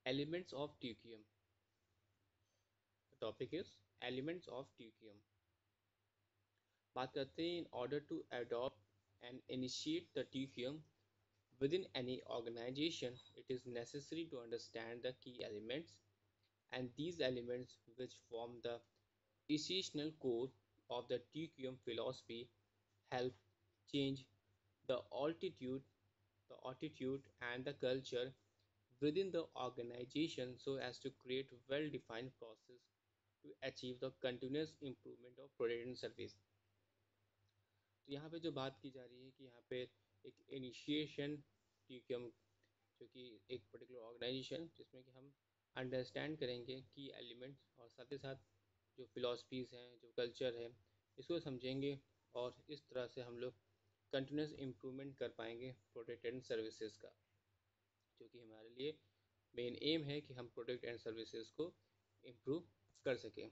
Elements of TQM. The topic is elements of TQM. बात करते हैं in order to adopt and initiate the TQM within any organization, it is necessary to understand the key elements, and these elements which form the essential core of the TQM philosophy help change the attitude and the culture within the organization so as to create well-defined process to achieve the continuous improvement of product and service. तो यहाँ पे जो बात की जा रही है कि यहाँ पे एक इनिशिएशन की हम जो कि एक पर्टिकुलर ऑर्गेनाइजेशन जिसमें कि हम अंडरस्टैंड करेंगे की एलिमेंट्स और साथ ही साथ जो फिलॉसफीज़ हैं जो कल्चर है इसको समझेंगे और इस तरह से हम लोग कंटिन्यूस इम्प्रूवमेंट कर पाएंगे प्रोडक्ट एंड सर्विसेज का जो कि हमारे लिए मेन एम है कि हम प्रोडक्ट एंड सर्विसेज को इम्प्रूव कर सकें।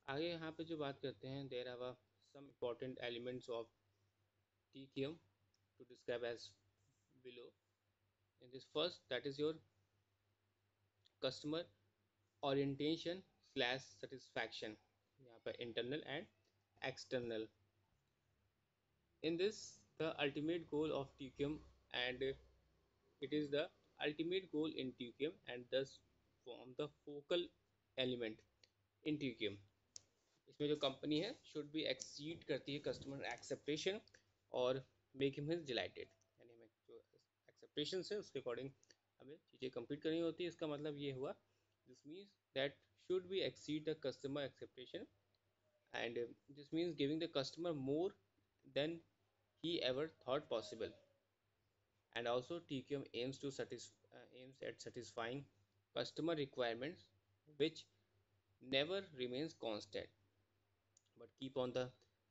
आगे यहाँ पे जो बात करते हैं there are some important elements of TQM to describe as below. In this first, that is your customer orientation slash satisfaction. यहाँ पर internal and external. In this, the ultimate goal of TQM and it is the ultimate goal in TQM and thus form the focal element in TQM. इसमें जो company है should be exceed करती है customer acceptation और make him his dilated, यानी हमें जो acceptation है उसके अकॉर्डिंग हमें चीज़ें कंप्लीट करनी होती है। इसका मतलब ये हुआ this means that should be exceed the customer acceptation and this means giving the customer more than he ever thought possible. And also TQM aims at satisfying customer requirements which never remains constant but keep on the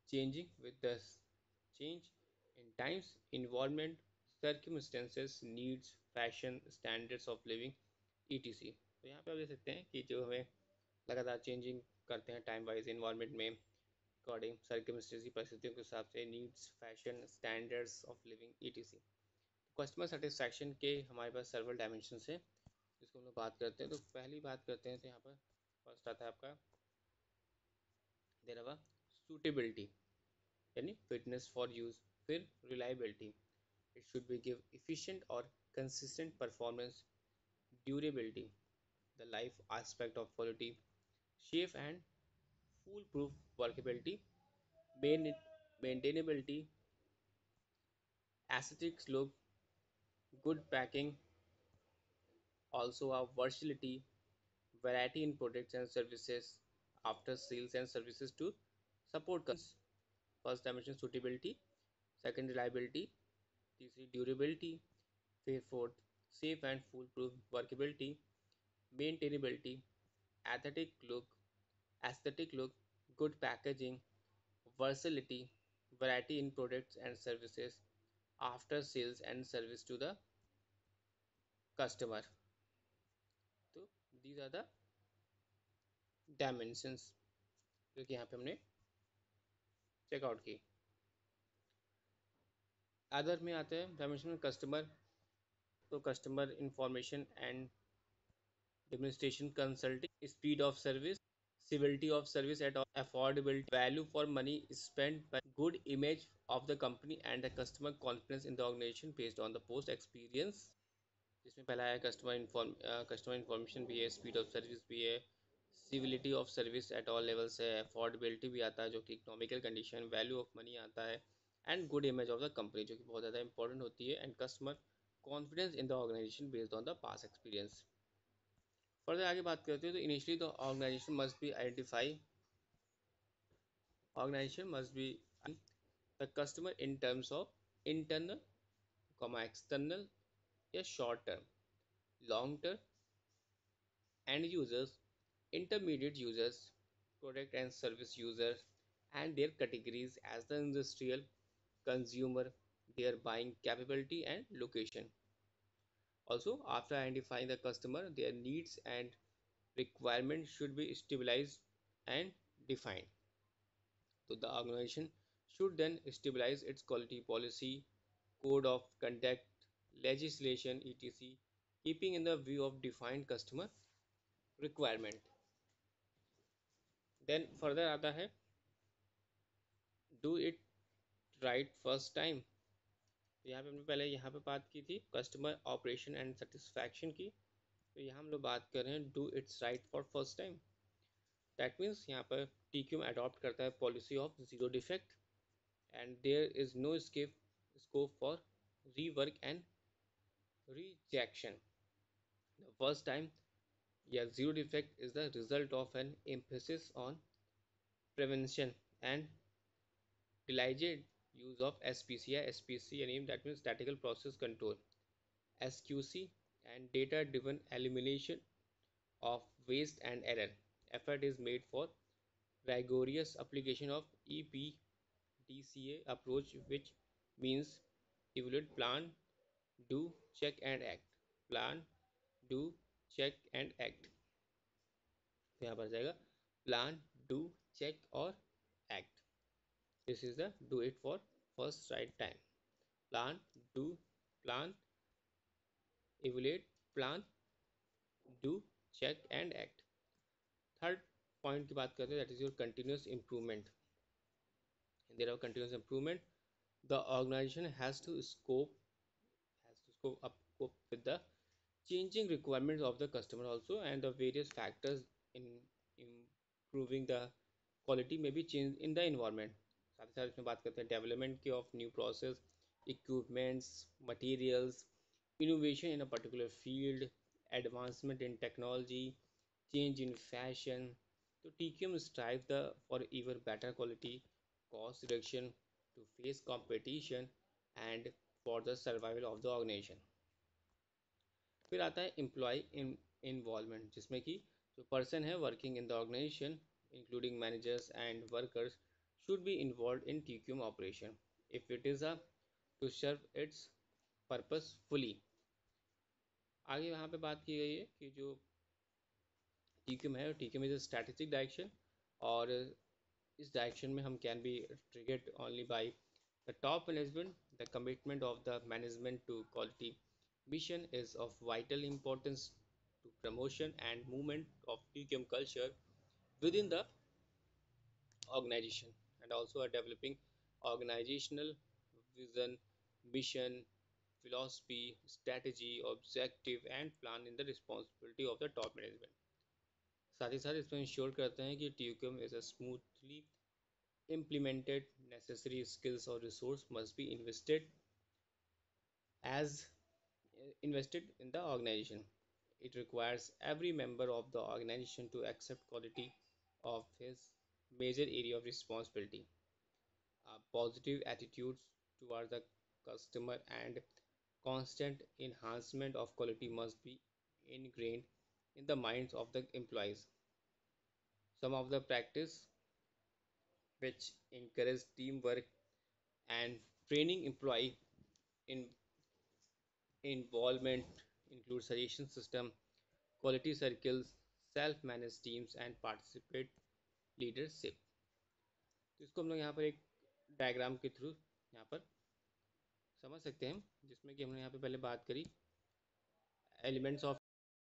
changing with the change in times, environment, circumstances, needs, fashion, standards of living, etc. तो यहाँ पे आप देख सकते हैं कि जो हमें लगातार चेंजिंग करते हैं टाइम वाइज इन्वायरमेंट में अकॉर्डिंग सर्कमस्टेंस परिस्थितियों के हिसाब से needs fashion standards of living etc. Customer satisfaction के हमारे पास सर्वल डायमेंशन है जिसको हम लोग बात करते हैं। तो पहली बात करते हैं तो यहाँ पर फर्स्ट आता है आपका देर आवर सूटेबिलिटी यानी फिटनेस फॉर यूज, फिर reliability it should be give efficient और consistent performance, durability the life aspect of quality, safe and fool proof workability, maintainability, aesthetics look, good packing, also a versatility, variety in products and services, after sales and services to support customers. First dimension suitability, second reliability, तीसरी durability, फिर fourth safe and foolproof workability, maintainability, aesthetic look, aesthetic look, good packaging, versatility, variety in products and services, after sales and service to the customer. तो these are the dimensions जो कि यहाँ पे हमने checkout की। Other में आते हैं डायमेंशन में कस्टमर, तो customer information and demonstration consulting, speed of service, civility of service at all, affordability, value for money spent, by good image of the company and the customer confidence in the organization based on the post experience। जिसमें पहला है customer information भी है, speed of service भी है, civility of service at all levels है, affordability भी आता है जो कि economical condition, value of money आता है and good image of the company जो कि बहुत ज़्यादा इंपॉर्टेंट होती है, and customer confidence in the organisation based on the past experience. Further आगे बात करते हैं तो initially the organisation must be the customer in terms of internal external या short term, long term end users, intermediate users, product and service users, and their categories as the industrial, consumer, their buying capability and location. Also, after identifying the customer, their needs and requirements should be stabilized and defined. So the organization should then stabilize its quality policy, code of conduct, legislation, etc. keeping in the view of defined customer requirement. Then further आता है do it right first time. तो यहाँ पे हमने पहले यहाँ पे बात की थी कस्टमर ऑपरेशन एंड सेटिस्फैक्शन की, तो यहाँ हम लोग बात कर रहे हैं do its right for first time. That means यहाँ पर TQM अडॉप्ट करता है policy of zero defect and there is no scope for rework and rejection. The first time, yeah, zero defect is the result of an emphasis on prevention and diligent use of SPC. SPC यानी that means statistical process control, SQC, and data-driven elimination of waste and error. Effort is made for rigorous application of EPDCA approach, which means evaluate, plan, do, check, and act. Plan, do, check, and act. तो यहाँ पर जाएगा plan do check और act. This is the do it for first right time. Plan do plan evaluate plan do check and act. Third point की बात करते हैं that is your continuous improvement. There are continuous improvement the organisation has to scope up cope with the changing requirements of the customer also, and the various factors in improving the quality may be changed in the environment. साथ ही साथ इसमें बात करते हैं development की of new process equipments materials innovation in a particular field advancement in technology change in fashion. So TQM strive for even better quality cost reduction to face competition and for the survival of the organization. फिर आता है employ involvement जिसमें कि जो person है working in the organisation including managers and workers should be involve in TQM operation if it is a to serve its purpose fully. आगे यहाँ पे बात की गई है कि जो TQM है TQM is a strategic direction, और इस डायरेक्शन में हम can be triggered only by the top management. The commitment of the management to quality mission is of vital importance to promotion and movement of TQM culture within the organization, and also a developing organizational vision, mission, philosophy, strategy, objective and plan in the responsibility of the top management. साथ ही साथ इसमें ensure करते हैं कि TQM is a smoothly implemented, necessary skills or resource must be as invested in the organization. It requires every member of the organization to accept quality of his major area of responsibility. Positive attitudes towards the customer and constant enhancement of quality must be ingrained in the minds of the employees. Some of the practice which encourage teamwork and training employee in involvement include suggestion system, quality circles, self-managed teams and participate leadership. तो इसको हम लोग यहाँ पर एक diagram के through यहाँ पर समझ सकते हैं जिसमें कि हमने यहाँ पे पहले बात करी एलिमेंट्स ऑफ